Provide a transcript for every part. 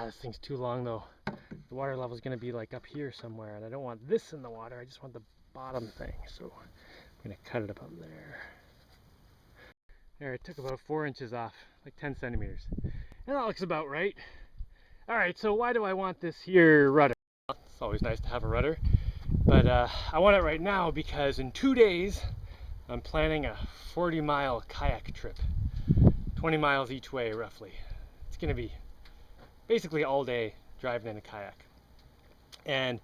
This thing's too long though. The water level is going to be like up here somewhere, and I don't want this in the water. I just want the bottom thing, so I'm going to cut it up there. There, it took about 4 inches off, like 10 centimeters. And that looks about right. Alright, so why do I want this here rudder? It's always nice to have a rudder, but I want it right now because in 2 days I'm planning a 40-mile kayak trip. 20 miles each way, roughly. It's going to be basically all day driving in a kayak. And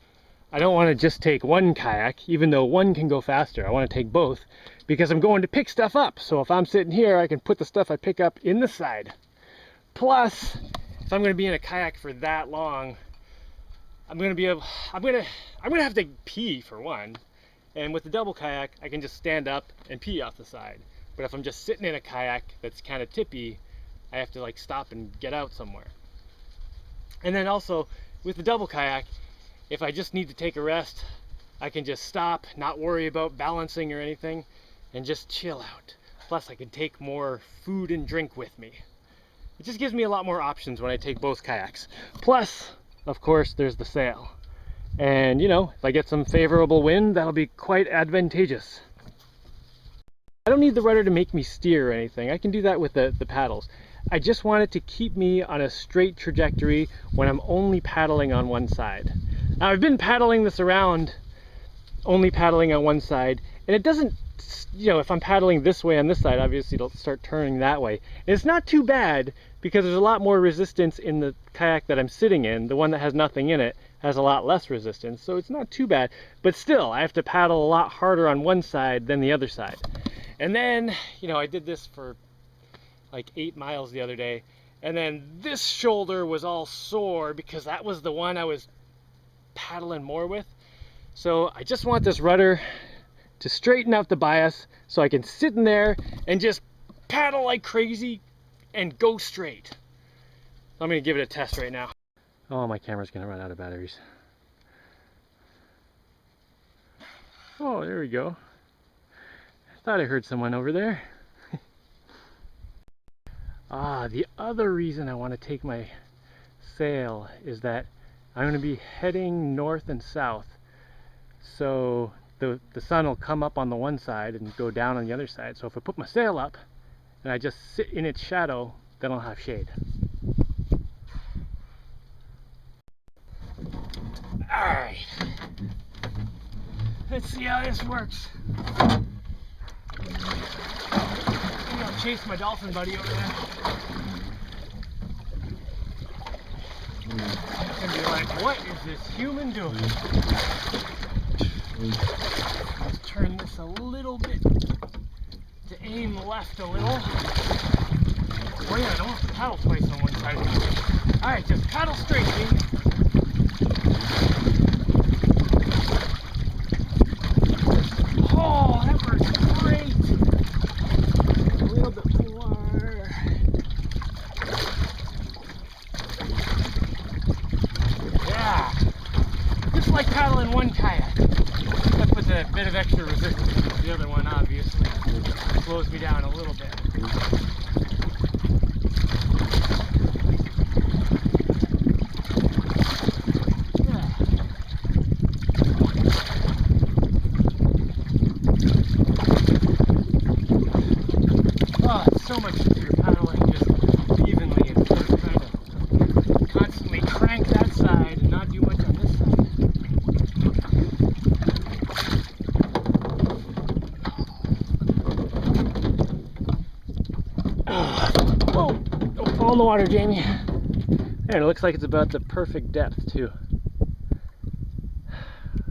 I don't want to just take one kayak, even though one can go faster. I want to take both because I'm going to pick stuff up. So if I'm sitting here, I can put the stuff I pick up in the side. Plus, if I'm going to be in a kayak for that long, I'm going to have to pee for one. And with the double kayak, I can just stand up and pee off the side. But if I'm just sitting in a kayak that's kind of tippy, I have to like stop and get out somewhere. And then also with the double kayak, if I just need to take a rest, I can just stop, not worry about balancing or anything, and just chill out. Plus I can take more food and drink with me. It just gives me a lot more options when I take both kayaks. Plus, of course, there's the sail. And you know, if I get some favorable wind, that'll be quite advantageous. I don't need the rudder to make me steer or anything. I can do that with the paddles. I just want it to keep me on a straight trajectory when I'm only paddling on one side. Now I've been paddling this around, only paddling on one side, and it doesn't, you know, if I'm paddling this way on this side, obviously it'll start turning that way. And it's not too bad because there's a lot more resistance in the kayak that I'm sitting in. The one that has nothing in it has a lot less resistance, so it's not too bad. But still, I have to paddle a lot harder on one side than the other side. And then, you know, I did this for like 8 miles the other day, and then this shoulder was all sore because that was the one I was paddling more with. So I just want this rudder to straighten out the bias so I can sit in there and just paddle like crazy and go straight. I'm gonna give it a test right now. Oh, my camera's gonna run out of batteries. Oh, there we go. I thought I heard someone over there. The other reason I want to take my sail is that I'm going to be heading north and south. So the sun will come up on the one side and go down on the other side. So if I put my sail up and I just sit in its shadow, then I'll have shade. Alright. Let's see how this works. Maybe I'll chase my dolphin buddy over there. And be like, what is this human doing? Let's turn this a little bit to aim left a little. Oh yeah, I don't have to paddle twice on one side. Alright, just paddle straight, Jaimie. Oh, that works great. A little bit more. Yeah. Just like paddling one kayak. Except with a bit of extra resistance. The other one obviously slows me down a little bit. So much easier paddling just evenly instead of trying to constantly crank that side and not do much on this side. Whoa! Don't fall in the water, Jaimie. And it looks like it's about the perfect depth too.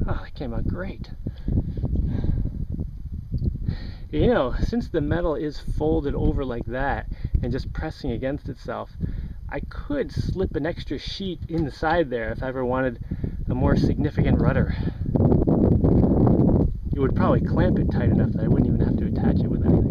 Oh, that came out great. You know, since the metal is folded over like that and just pressing against itself, I could slip an extra sheet inside there if I ever wanted a more significant rudder. It would probably clamp it tight enough that I wouldn't even have to attach it with anything.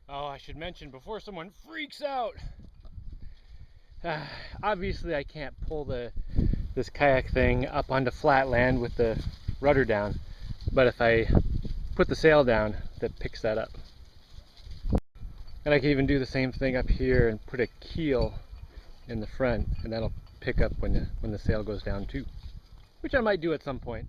Oh, I should mention before someone freaks out. Obviously I can't pull this kayak thing up onto flat land with the rudder down, but if I put the sail down, that picks that up. And I can even do the same thing up here and put a keel in the front, and that'll pick up when the sail goes down too, which I might do at some point.